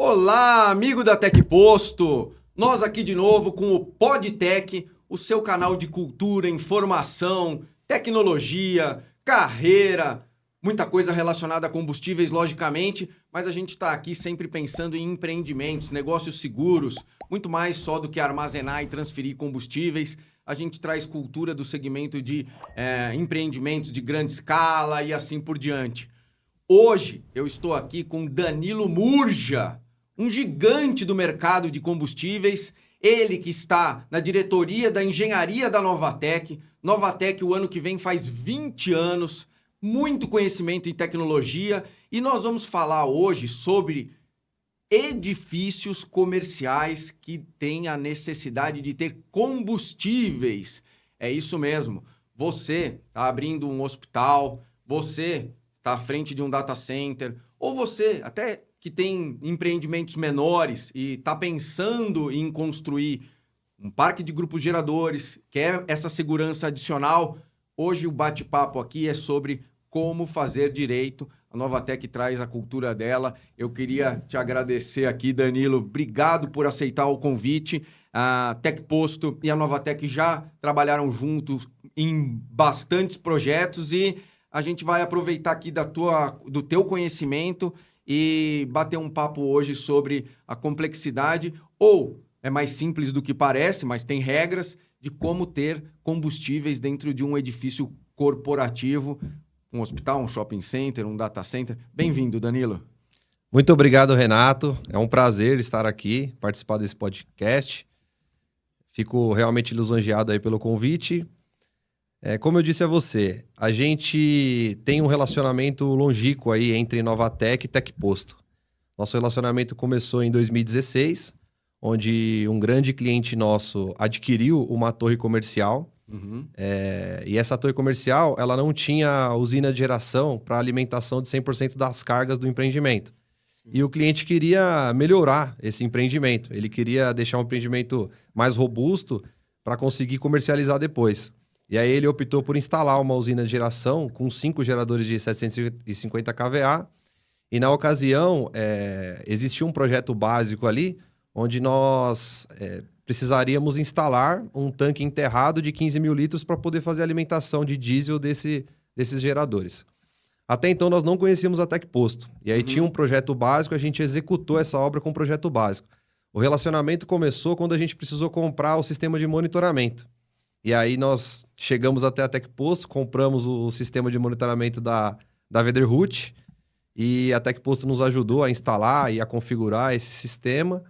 Olá, amigo da Tec Posto! Nós aqui de novo com o PodTech, o seu canal de cultura, informação, tecnologia, carreira, muita coisa relacionada a combustíveis, logicamente, mas a gente está aqui sempre pensando em empreendimentos, negócios seguros, muito mais só do que armazenar e transferir combustíveis. A gente traz cultura do segmento de empreendimentos de grande escala e assim por diante. Hoje eu estou aqui com Danilo Murja, um gigante do mercado de combustíveis, ele que está na diretoria da engenharia da Novatec. Novatec o ano que vem faz 20 anos, muito conhecimento em tecnologia, e nós vamos falar hoje sobre edifícios comerciais que têm a necessidade de ter combustíveis. É isso mesmo, você está abrindo um hospital, você está à frente de um data center, ou você até que tem empreendimentos menores e está pensando em construir um parque de grupos geradores, quer essa segurança adicional. Hoje o bate-papo aqui é sobre como fazer direito. A Novatec traz a cultura dela. Eu queria te agradecer aqui, Danilo. Obrigado por aceitar o convite. A Tec Posto e a Novatec já trabalharam juntos em bastantes projetos e a gente vai aproveitar aqui do teu conhecimento e bater um papo hoje sobre a complexidade, ou é mais simples do que parece, mas tem regras de como ter combustíveis dentro de um edifício corporativo, um hospital, um shopping center, um data center. Bem-vindo, Danilo. Muito obrigado, Renato. É um prazer estar aqui, participar desse podcast. Fico realmente lisonjeado aí pelo convite. Como eu disse a você, a gente tem um relacionamento longínquo aí entre Novatec e Tec Posto. Nosso relacionamento começou em 2016, onde um grande cliente nosso adquiriu uma torre comercial. E essa torre comercial, ela não tinha usina de geração para alimentação de 100% das cargas do empreendimento. E o cliente queria melhorar esse empreendimento. Ele queria deixar um empreendimento mais robusto para conseguir comercializar depois. E aí ele optou por instalar uma usina de geração com 5 geradores de 750 kVA. E na ocasião, existia um projeto básico ali, onde nós precisaríamos instalar um tanque enterrado de 15 mil litros para poder fazer a alimentação de diesel desses geradores. Até então nós não conhecíamos a Tec Posto. E aí tinha um projeto básico, a gente executou essa obra com um projeto básico. O relacionamento começou quando a gente precisou comprar o sistema de monitoramento. E aí nós chegamos até a Tec Posto, compramos o sistema de monitoramento da Vederhut e a Tec Posto nos ajudou a instalar e a configurar esse sistema.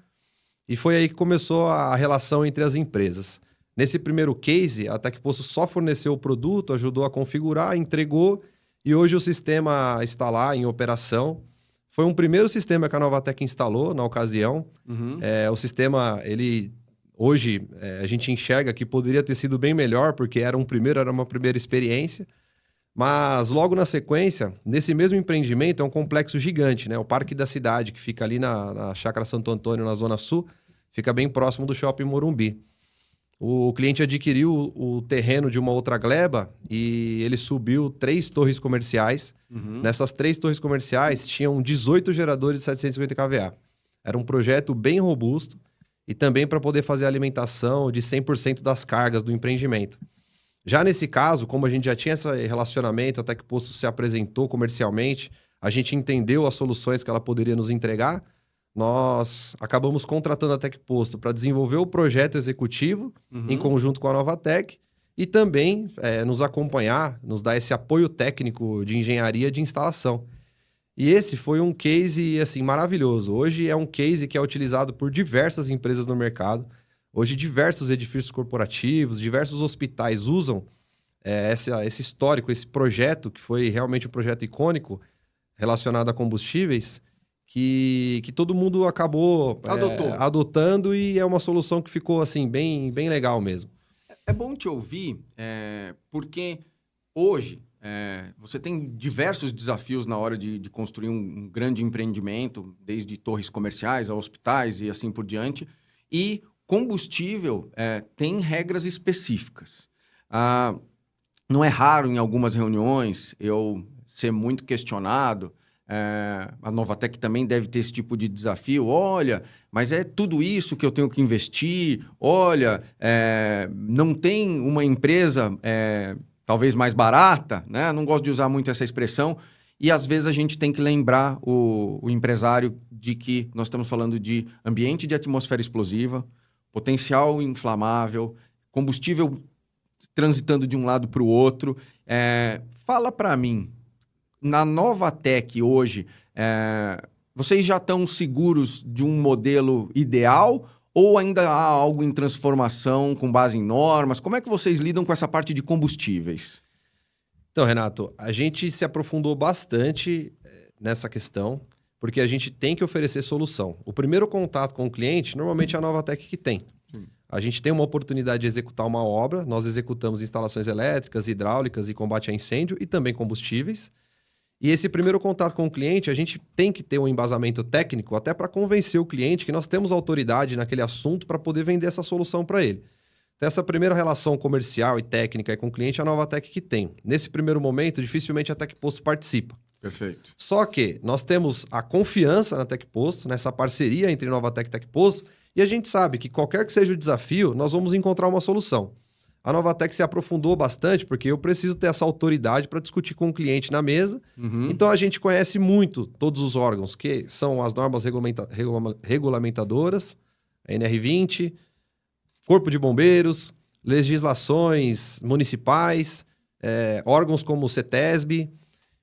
E foi aí que começou a relação entre as empresas. Nesse primeiro case, a Tec Posto só forneceu o produto, ajudou a configurar, entregou e hoje o sistema está lá em operação. Foi um primeiro sistema que a Novatec instalou na ocasião. O sistema, hoje, a gente enxerga que poderia ter sido bem melhor, porque era uma primeira experiência. Mas logo na sequência, nesse mesmo empreendimento, é um complexo gigante, né? O Parque da Cidade, que fica ali na Chácara Santo Antônio, na Zona Sul, fica bem próximo do Shopping Morumbi. O cliente adquiriu o terreno de uma outra gleba e ele subiu 3 torres comerciais. Nessas 3 torres comerciais, tinham 18 geradores de 750 kVA. Era um projeto bem robusto, e também para poder fazer a alimentação de 100% das cargas do empreendimento. Já nesse caso, como a gente já tinha esse relacionamento, a Tec Posto se apresentou comercialmente, a gente entendeu as soluções que ela poderia nos entregar, nós acabamos contratando a Tec Posto para desenvolver o projeto executivo em conjunto com a Novatec e também nos acompanhar, nos dar esse apoio técnico de engenharia de instalação. E esse foi um case assim, maravilhoso. Hoje é um case que é utilizado por diversas empresas no mercado. Hoje diversos edifícios corporativos, diversos hospitais usam esse histórico, esse projeto, que foi realmente um projeto icônico relacionado a combustíveis, que todo mundo acabou adotando e é uma solução que ficou assim, bem legal mesmo. É bom te ouvir, porque hoje você tem diversos desafios na hora de construir um grande empreendimento, desde torres comerciais a hospitais e assim por diante. E combustível tem regras específicas. Não é raro em algumas reuniões eu ser muito questionado A Novatec também deve ter esse tipo de desafio. Olha, mas é tudo isso que eu tenho que investir. Olha, não tem uma empresa talvez mais barata, né? Não gosto de usar muito essa expressão. E às vezes a gente tem que lembrar o empresário de que nós estamos falando de ambiente de atmosfera explosiva, potencial inflamável, combustível transitando de um lado para o outro. Fala para mim, na Novatec hoje, vocês já estão seguros de um modelo ideal ou ainda há algo em transformação com base em normas? Como é que vocês lidam com essa parte de combustíveis? Então, Renato, a gente se aprofundou bastante nessa questão, porque a gente tem que oferecer solução. O primeiro contato com o cliente, normalmente é a Novatec que tem. Sim. A gente tem uma oportunidade de executar uma obra, nós executamos instalações elétricas, hidráulicas e combate a incêndio e também combustíveis. E esse primeiro contato com o cliente, a gente tem que ter um embasamento técnico até para convencer o cliente que nós temos autoridade naquele assunto para poder vender essa solução para ele. Então, essa primeira relação comercial e técnica com o cliente é a Novatec que tem. Nesse primeiro momento, dificilmente a TecPosto participa. Perfeito. Só que nós temos a confiança na TecPosto, nessa parceria entre Novatec e TecPosto, e a gente sabe que qualquer que seja o desafio, nós vamos encontrar uma solução. A Novatec se aprofundou bastante porque eu preciso ter essa autoridade para discutir com o cliente na mesa. Uhum. Então, a gente conhece muito todos os órgãos, que são as normas regulamentadoras, a NR20, Corpo de Bombeiros, legislações municipais, órgãos como o CETESB.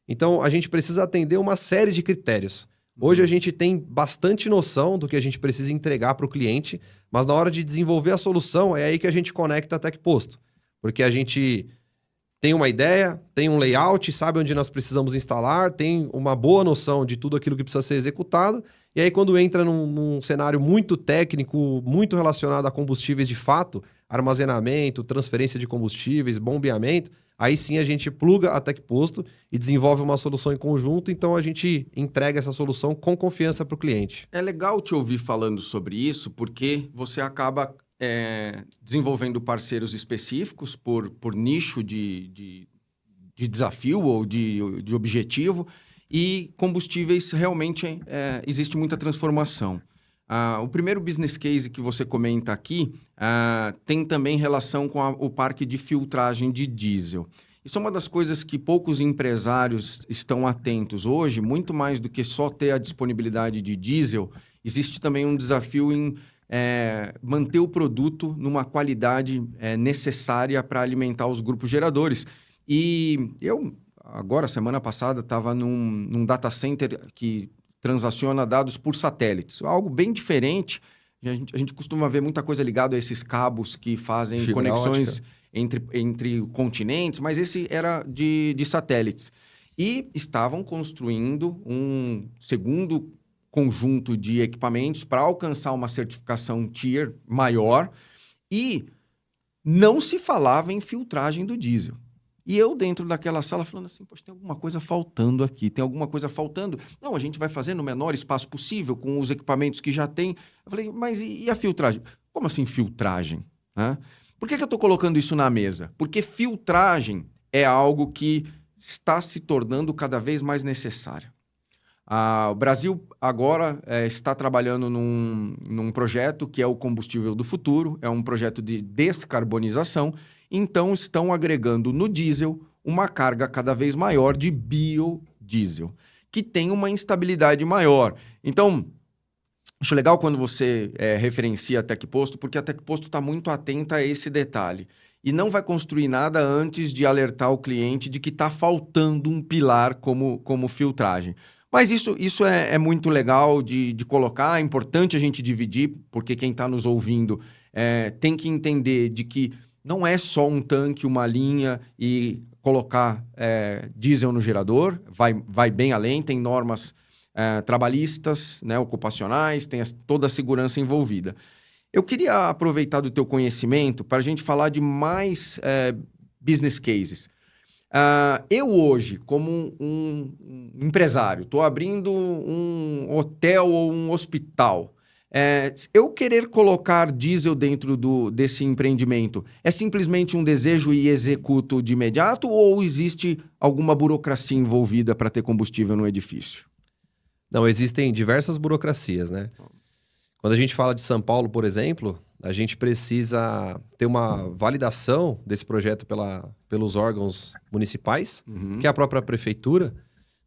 Então, a gente precisa atender uma série de critérios. Hoje, a gente tem bastante noção do que a gente precisa entregar para o cliente, mas na hora de desenvolver a solução, é aí que a gente conecta a TecPosto. Porque a gente tem uma ideia, tem um layout, sabe onde nós precisamos instalar, tem uma boa noção de tudo aquilo que precisa ser executado. E aí, quando entra num cenário muito técnico, muito relacionado a combustíveis de fato, armazenamento, transferência de combustíveis, bombeamento, aí sim a gente pluga a TecPosto e desenvolve uma solução em conjunto, então a gente entrega essa solução com confiança para o cliente. É legal te ouvir falando sobre isso, porque você acaba desenvolvendo parceiros específicos por nicho de desafio ou de objetivo, e combustíveis realmente existe muita transformação. O primeiro business case que você comenta aqui tem também relação com o parque de filtragem de diesel. Isso é uma das coisas que poucos empresários estão atentos hoje, muito mais do que só ter a disponibilidade de diesel, existe também um desafio em manter o produto numa qualidade necessária para alimentar os grupos geradores. E eu, agora, semana passada, estava num data center que transaciona dados por satélites. Algo bem diferente. A gente costuma ver muita coisa ligada a esses cabos que fazem fibra conexões entre continentes, mas esse era de satélites. E estavam construindo um segundo conjunto de equipamentos para alcançar uma certificação Tier maior e não se falava em filtragem do diesel. E eu, dentro daquela sala, falando assim, poxa, tem alguma coisa faltando aqui, tem alguma coisa faltando. Não, a gente vai fazer no menor espaço possível, com os equipamentos que já tem. Eu falei, mas e a filtragem? Como assim filtragem? Por que eu estou colocando isso na mesa? Porque filtragem é algo que está se tornando cada vez mais necessário. O Brasil agora está trabalhando num projeto que é o combustível do futuro, é um projeto de descarbonização. Então, estão agregando no diesel uma carga cada vez maior de biodiesel, que tem uma instabilidade maior. Então, acho legal quando você referencia a TecPosto, porque a TecPosto está muito atenta a esse detalhe. E não vai construir nada antes de alertar o cliente de que está faltando um pilar como filtragem. Mas isso é muito legal de colocar, é importante a gente dividir, porque quem está nos ouvindo tem que entender de que não é só um tanque, uma linha e colocar diesel no gerador, vai bem além, tem normas trabalhistas, né, ocupacionais, tem toda a segurança envolvida. Eu queria aproveitar do teu conhecimento para a gente falar de mais business cases. Eu hoje, como um empresário, estou abrindo um hotel ou um hospital. Eu querer colocar diesel dentro desse empreendimento é simplesmente um desejo e executo de imediato ou existe alguma burocracia envolvida para ter combustível no edifício? Não, existem diversas burocracias, né? Quando a gente fala de São Paulo, por exemplo, a gente precisa ter uma validação desse projeto pelos órgãos municipais, que é a própria prefeitura.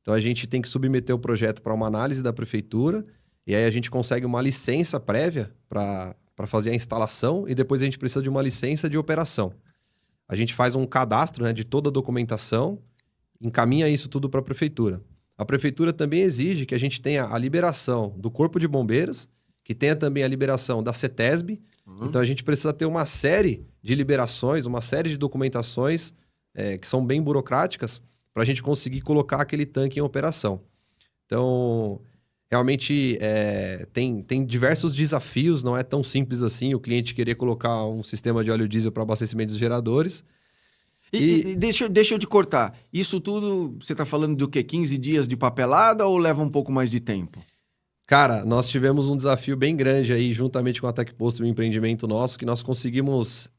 Então, a gente tem que submeter o projeto para uma análise da prefeitura e aí a gente consegue uma licença prévia para fazer a instalação e depois a gente precisa de uma licença de operação. A gente faz um cadastro, né, de toda a documentação, encaminha isso tudo para a prefeitura. A prefeitura também exige que a gente tenha a liberação do Corpo de Bombeiros, que tenha também a liberação da CETESB. Então, a gente precisa ter uma série de liberações, uma série de documentações que são bem burocráticas para a gente conseguir colocar aquele tanque em operação. Então, realmente tem diversos desafios, não é tão simples assim o cliente querer colocar um sistema de óleo diesel para abastecimento dos geradores. E deixa eu te cortar. Isso tudo, você está falando do quê? 15 dias de papelada ou leva um pouco mais de tempo? Cara, nós tivemos um desafio bem grande aí, juntamente com a TecPosto, um empreendimento nosso, que nós conseguimos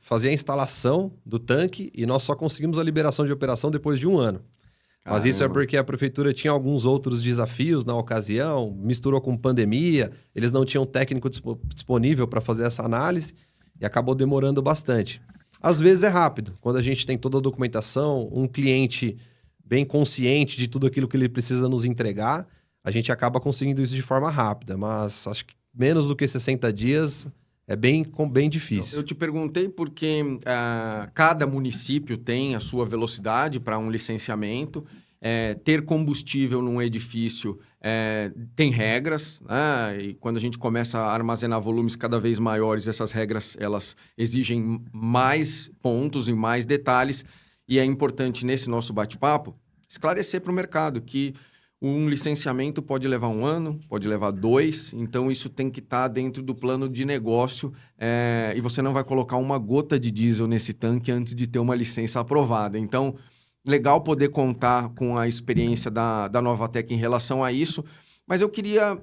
fazer a instalação do tanque e nós só conseguimos a liberação de operação depois de 1 ano. Mas isso é porque a prefeitura tinha alguns outros desafios na ocasião, misturou com pandemia, eles não tinham técnico disponível para fazer essa análise e acabou demorando bastante. Às vezes é rápido, quando a gente tem toda a documentação, um cliente bem consciente de tudo aquilo que ele precisa nos entregar, a gente acaba conseguindo isso de forma rápida, mas acho que menos do que 60 dias é bem difícil. Eu te perguntei porque cada município tem a sua velocidade para um licenciamento. Ter combustível num edifício tem regras, né? E quando a gente começa a armazenar volumes cada vez maiores, essas regras elas exigem mais pontos e mais detalhes. E é importante, nesse nosso bate-papo, esclarecer para o mercado que um licenciamento pode levar 1 ano, pode levar 2, então isso tem que estar dentro do plano de negócio e você não vai colocar uma gota de diesel nesse tanque antes de ter uma licença aprovada. Então, legal poder contar com a experiência da Novatec em relação a isso, mas eu queria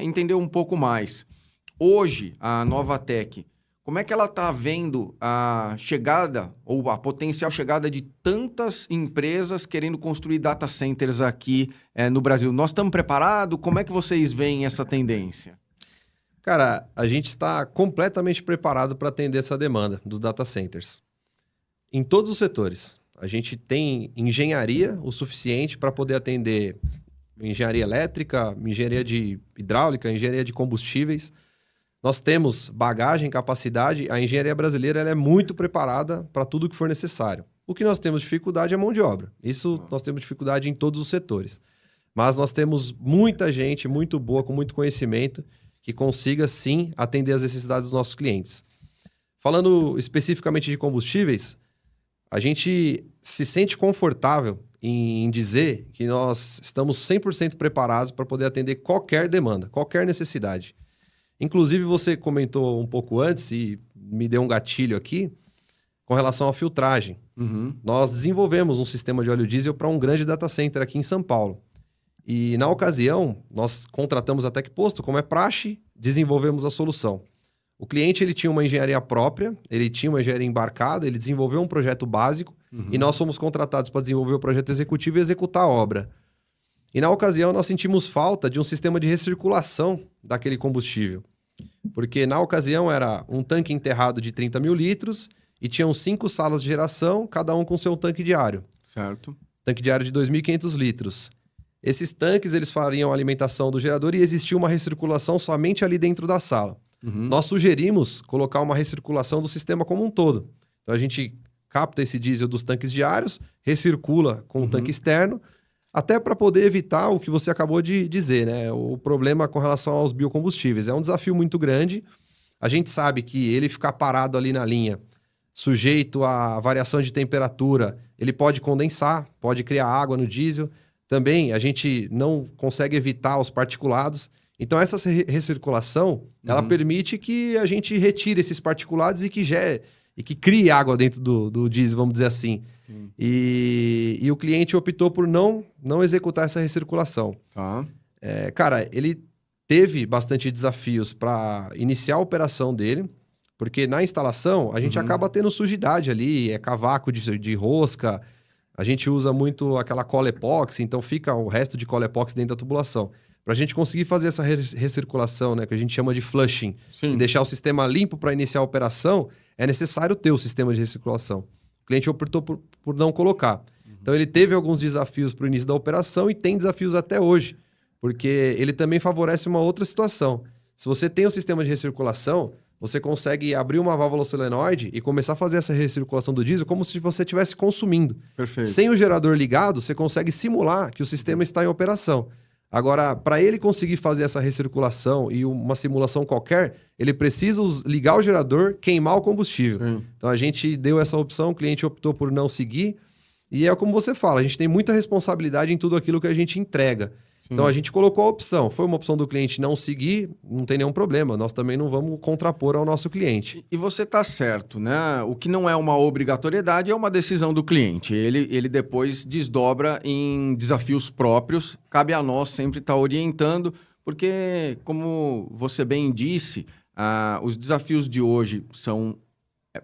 entender um pouco mais. Hoje, a Novatec, como é que ela está vendo a chegada ou a potencial chegada de tantas empresas querendo construir data centers aqui no Brasil? Nós estamos preparados? Como é que vocês veem essa tendência? Cara, a gente está completamente preparado para atender essa demanda dos data centers. Em todos os setores. A gente tem engenharia o suficiente para poder atender engenharia elétrica, engenharia de hidráulica, engenharia de combustíveis. Nós temos bagagem, capacidade. A engenharia brasileira ela é muito preparada para tudo que for necessário. O que nós temos dificuldade é mão de obra. Isso nós temos dificuldade em todos os setores. Mas nós temos muita gente muito boa, com muito conhecimento, que consiga, sim, atender às necessidades dos nossos clientes. Falando especificamente de combustíveis, a gente se sente confortável em dizer que nós estamos 100% preparados para poder atender qualquer demanda, qualquer necessidade. Inclusive, você comentou um pouco antes e me deu um gatilho aqui com relação à filtragem. Nós desenvolvemos um sistema de óleo diesel para um grande data center aqui em São Paulo. E, na ocasião, nós contratamos a TecPosto, como é praxe, desenvolvemos a solução. O cliente ele tinha uma engenharia própria, ele tinha uma engenharia embarcada, ele desenvolveu um projeto básico e nós fomos contratados para desenvolver o projeto executivo e executar a obra. E na ocasião nós sentimos falta de um sistema de recirculação daquele combustível. Porque na ocasião era um tanque enterrado de 30 mil litros e tinham 5 salas de geração, cada um com seu tanque diário. Certo. Tanque diário de 2.500 litros. Esses tanques eles fariam a alimentação do gerador e existia uma recirculação somente ali dentro da sala. Nós sugerimos colocar uma recirculação do sistema como um todo. Então a gente capta esse diesel dos tanques diários, recircula com o tanque externo, até para poder evitar o que você acabou de dizer, né? O problema com relação aos biocombustíveis. É um desafio muito grande. A gente sabe que ele ficar parado ali na linha, sujeito à variação de temperatura, ele pode condensar, pode criar água no diesel. Também a gente não consegue evitar os particulados. Então, essa recirculação, ela permite que a gente retire esses particulados e que crie água dentro do diesel, vamos dizer assim. E o cliente optou por não executar essa recirculação. Cara, ele teve bastante desafios para iniciar a operação dele, porque na instalação a gente acaba tendo sujidade ali, cavaco de rosca, a gente usa muito aquela cola epóxi, então fica o resto de cola epóxi dentro da tubulação. Para a gente conseguir fazer essa recirculação, né, que a gente chama de flushing, Sim. e deixar o sistema limpo para iniciar a operação, é necessário ter o sistema de recirculação. O cliente optou por não colocar. Então, ele teve alguns desafios para o início da operação e tem desafios até hoje, porque ele também favorece uma outra situação. Se você tem um sistema de recirculação, você consegue abrir uma válvula solenoide e começar a fazer essa recirculação do diesel como se você estivesse consumindo. Perfeito. Sem o gerador ligado, você consegue simular que o sistema está em operação. Agora, para ele conseguir fazer essa recirculação e uma simulação qualquer, ele precisa ligar o gerador, queimar o combustível. Sim. Então, a gente deu essa opção, o cliente optou por não seguir. E é como você fala, a gente tem muita responsabilidade em tudo aquilo que a gente entrega. Sim. Então, a gente colocou a opção. Foi uma opção do cliente não seguir, não tem nenhum problema. Nós também não vamos contrapor ao nosso cliente. E você está certo, né? O que não é uma obrigatoriedade é uma decisão do cliente. Ele depois desdobra em desafios próprios. Cabe a nós sempre estar orientando, porque, como você bem disse, os desafios de hoje são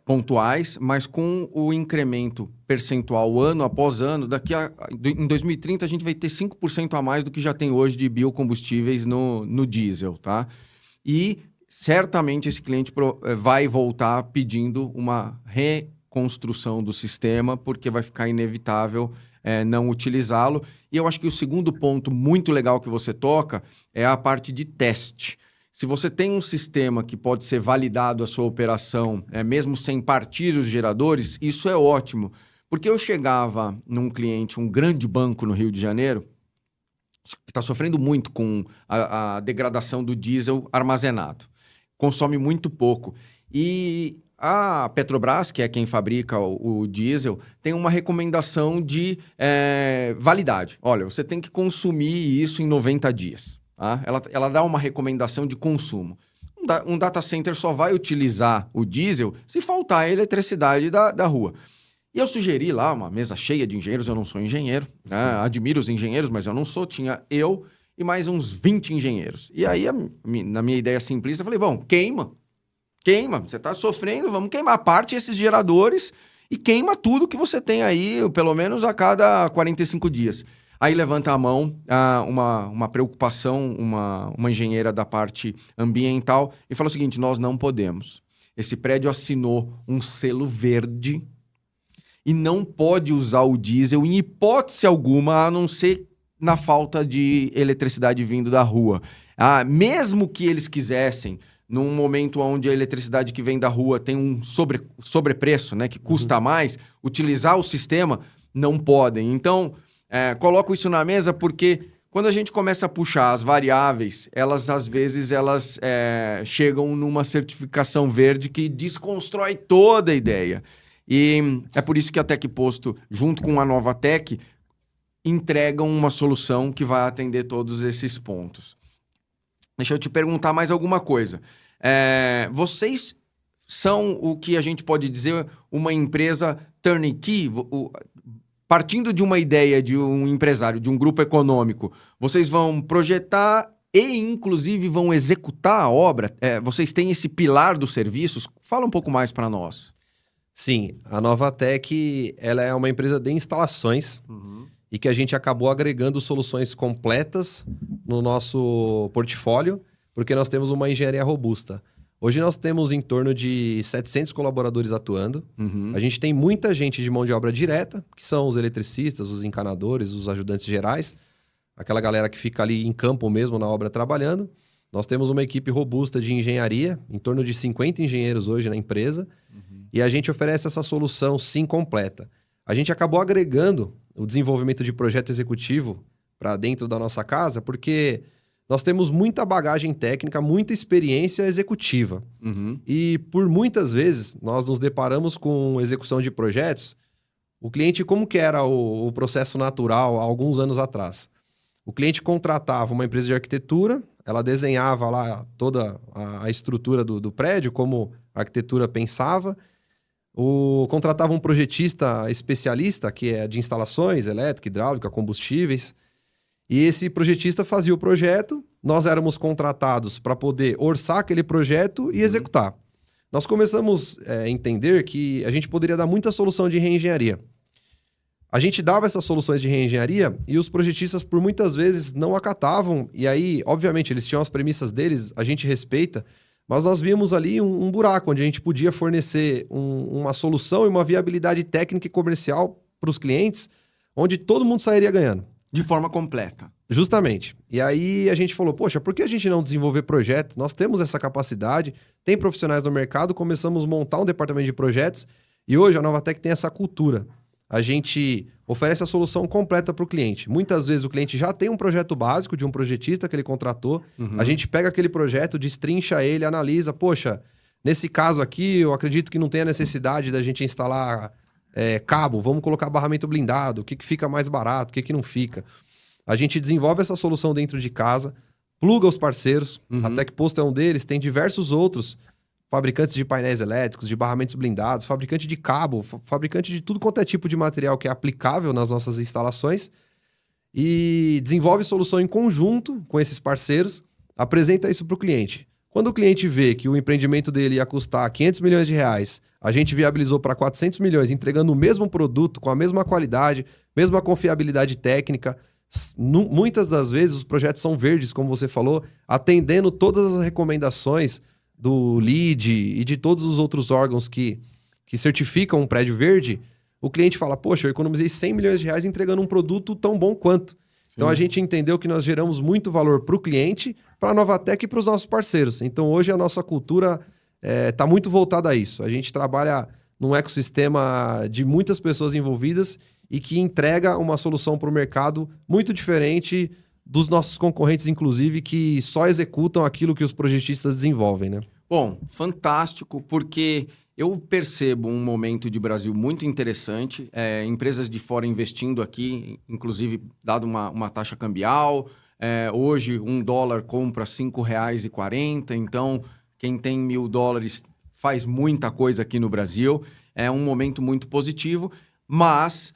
pontuais, mas com o incremento percentual ano após ano, em 2030 a gente vai ter 5% a mais do que já tem hoje de biocombustíveis no diesel, tá? E certamente esse cliente vai voltar pedindo uma reconstrução do sistema, porque vai ficar inevitável não utilizá-lo. E eu acho que o segundo ponto muito legal que você toca é a parte de teste. Se você tem um sistema que pode ser validado a sua operação, mesmo sem partir os geradores, isso é ótimo. Porque eu chegava num cliente, um grande banco no Rio de Janeiro, que está sofrendo muito com a degradação do diesel armazenado. Consome muito pouco. E a Petrobras, que é quem fabrica o diesel, tem uma recomendação de validade. Olha, você tem que consumir isso em 90 dias. Tá? Ela dá uma recomendação de consumo. Um data center só vai utilizar o diesel se faltar a eletricidade da rua. E eu sugeri lá uma mesa cheia de engenheiros, eu não sou engenheiro, né? Admiro os engenheiros, mas eu não sou. Tinha eu e mais uns 20 engenheiros. E aí, na minha ideia simplista, eu falei, bom, queima, você está sofrendo, vamos queimar parte esses geradores e queima tudo que você tem aí, pelo menos a cada 45 dias. Aí levanta a mão uma preocupação, uma engenheira da parte ambiental e fala o seguinte, nós não podemos. Esse prédio assinou um selo verde e não pode usar o diesel em hipótese alguma, a não ser na falta de eletricidade vindo da rua. Mesmo que eles quisessem, num momento onde a eletricidade que vem da rua tem um sobrepreço, né, que custa mais, utilizar o sistema, não podem. Então, coloco isso na mesa porque quando a gente começa a puxar as variáveis, às vezes chegam numa certificação verde que desconstrói toda a ideia. E é por isso que a TecPosto, junto com a Novatec, entregam uma solução que vai atender todos esses pontos. Deixa eu te perguntar mais alguma coisa. Vocês são o que a gente pode dizer uma empresa turnkey? Partindo de uma ideia de um empresário, de um grupo econômico, vocês vão projetar e, inclusive, vão executar a obra? Vocês têm esse pilar dos serviços? Fala um pouco mais para nós. Sim, a Novatec ela é uma empresa de instalações e que a gente acabou agregando soluções completas no nosso portfólio, porque nós temos uma engenharia robusta. Hoje nós temos em torno de 700 colaboradores atuando. A gente tem muita gente de mão de obra direta, que são os eletricistas, os encanadores, os ajudantes gerais, aquela galera que fica ali em campo mesmo na obra trabalhando. Nós temos uma equipe robusta de engenharia, em torno de 50 engenheiros hoje na empresa, e a gente oferece essa solução sim completa. A gente acabou agregando o desenvolvimento de projeto executivo para dentro da nossa casa, porque nós temos muita bagagem técnica, muita experiência executiva. E por muitas vezes nós nos deparamos com execução de projetos. O cliente, como que era o processo natural há alguns anos atrás? O cliente contratava uma empresa de arquitetura, ela desenhava lá toda a estrutura do prédio, como a arquitetura pensava. Contratava um projetista especialista, que é de instalações, elétrica, hidráulica, combustíveis. E esse projetista fazia o projeto, nós éramos contratados para poder orçar aquele projeto e executar. Nós começamos a entender que a gente poderia dar muita solução de reengenharia. A gente dava essas soluções de reengenharia e os projetistas, por muitas vezes, não acatavam. E aí, obviamente, eles tinham as premissas deles, a gente respeita, mas nós víamos ali um buraco onde a gente podia fornecer uma solução e uma viabilidade técnica e comercial para os clientes, onde todo mundo sairia ganhando. De forma completa. Justamente. E aí a gente falou, poxa, por que a gente não desenvolver projeto? Nós temos essa capacidade, tem profissionais no mercado, começamos a montar um departamento de projetos e hoje a Novatec tem essa cultura. A gente oferece a solução completa para o cliente. Muitas vezes o cliente já tem um projeto básico de um projetista que ele contratou. A gente pega aquele projeto, destrincha ele, analisa. Poxa, nesse caso aqui, eu acredito que não tem a necessidade da gente instalar cabo. Vamos colocar barramento blindado. O que fica mais barato, o que não fica. A gente desenvolve essa solução dentro de casa, pluga os parceiros. A TecPosto é um deles, tem diversos outros fabricantes de painéis elétricos, de barramentos blindados, fabricante de cabo, fabricante de tudo quanto é tipo de material que é aplicável nas nossas instalações e desenvolve solução em conjunto com esses parceiros, apresenta isso para o cliente. Quando o cliente vê que o empreendimento dele ia custar 500 milhões de reais, a gente viabilizou para 400 milhões, entregando o mesmo produto, com a mesma qualidade, mesma confiabilidade técnica. Muitas das vezes os projetos são verdes, como você falou, atendendo todas as recomendações do LEED e de todos os outros órgãos que certificam um prédio verde. O cliente fala, poxa, eu economizei 100 milhões de reais entregando um produto tão bom quanto. Sim. Então a gente entendeu que nós geramos muito valor para o cliente, para a Novatec e para os nossos parceiros. Então hoje a nossa cultura está muito voltada a isso. A gente trabalha num ecossistema de muitas pessoas envolvidas e que entrega uma solução para o mercado muito diferente dos nossos concorrentes, inclusive, que só executam aquilo que os projetistas desenvolvem, né? Bom, fantástico, porque eu percebo um momento de Brasil muito interessante, empresas de fora investindo aqui, inclusive dado uma taxa cambial, hoje $1 compra R$ 5,40, então quem tem $1.000 faz muita coisa aqui no Brasil, é um momento muito positivo, mas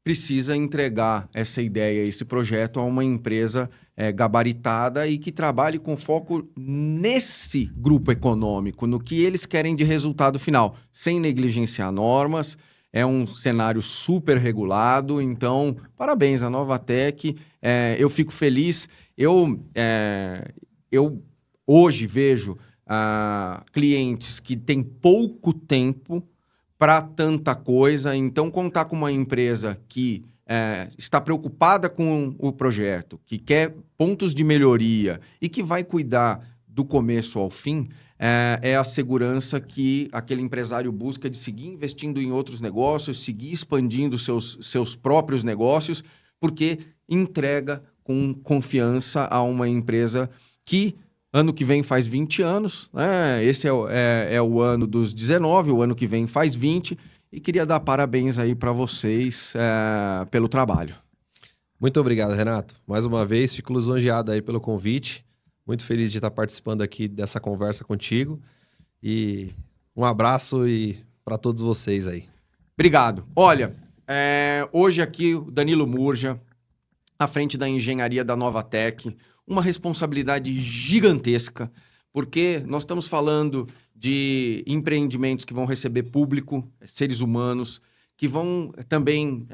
precisa entregar essa ideia, esse projeto a uma empresa gabaritada e que trabalhe com foco nesse grupo econômico, no que eles querem de resultado final, sem negligenciar normas. É um cenário super regulado, então, parabéns à Novatec. Eu fico feliz. Eu hoje vejo clientes que têm pouco tempo para tanta coisa, então contar com uma empresa que está preocupada com o projeto, que quer pontos de melhoria e que vai cuidar do começo ao fim, é a segurança que aquele empresário busca de seguir investindo em outros negócios, seguir expandindo seus próprios negócios, porque entrega com confiança a uma empresa que ano que vem faz 20 anos, né? Esse é o ano dos 19, o ano que vem faz 20, e queria dar parabéns aí para vocês pelo trabalho. Muito obrigado, Renato. Mais uma vez, fico lisonjeado aí pelo convite. Muito feliz de estar participando aqui dessa conversa contigo. E um abraço para todos vocês aí. Obrigado. Olha, hoje aqui o Danilo Murja, à frente da engenharia da Novatec, uma responsabilidade gigantesca, porque nós estamos falando de empreendimentos que vão receber público, seres humanos, que vão também...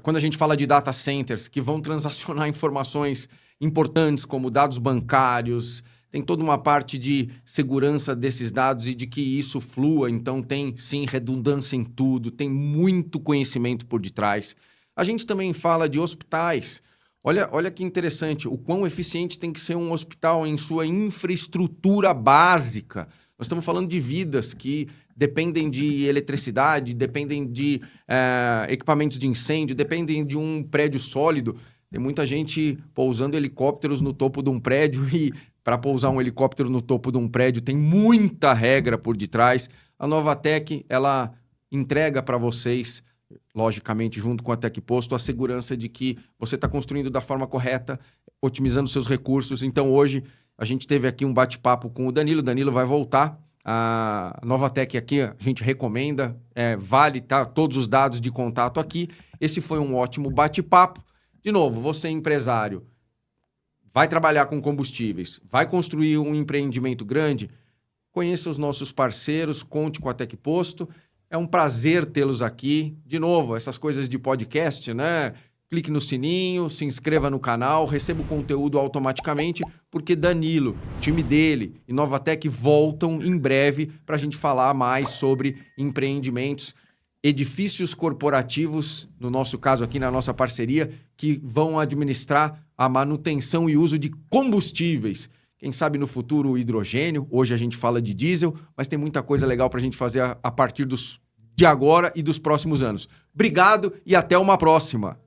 quando a gente fala de data centers, que vão transacionar informações importantes como dados bancários, tem toda uma parte de segurança desses dados e de que isso flua, então tem sim redundância em tudo, tem muito conhecimento por detrás. A gente também fala de hospitais. Olha que interessante, o quão eficiente tem que ser um hospital em sua infraestrutura básica. Nós estamos falando de vidas que dependem de eletricidade, dependem de equipamentos de incêndio, dependem de um prédio sólido. Tem muita gente pousando helicópteros no topo de um prédio e para pousar um helicóptero no topo de um prédio tem muita regra por detrás. A Novatec, ela entrega para vocês, logicamente, junto com a TecPosto, a segurança de que você está construindo da forma correta, otimizando seus recursos. Então, hoje, a gente teve aqui um bate-papo com o Danilo. O Danilo vai voltar. A Novatec aqui, a gente recomenda, vale, tá? Todos os dados de contato aqui. Esse foi um ótimo bate-papo. De novo, você empresário, vai trabalhar com combustíveis, vai construir um empreendimento grande, conheça os nossos parceiros, conte com a TecPosto. É um prazer tê-los aqui. De novo, essas coisas de podcast, né? Clique no sininho, se inscreva no canal, receba o conteúdo automaticamente, porque Danilo, time dele e Novatec voltam em breve para a gente falar mais sobre empreendimentos, edifícios corporativos, no nosso caso aqui na nossa parceria, que vão administrar a manutenção e uso de combustíveis. Quem sabe no futuro o hidrogênio, hoje a gente fala de diesel, mas tem muita coisa legal para a gente fazer a partir de agora e dos próximos anos. Obrigado e até uma próxima!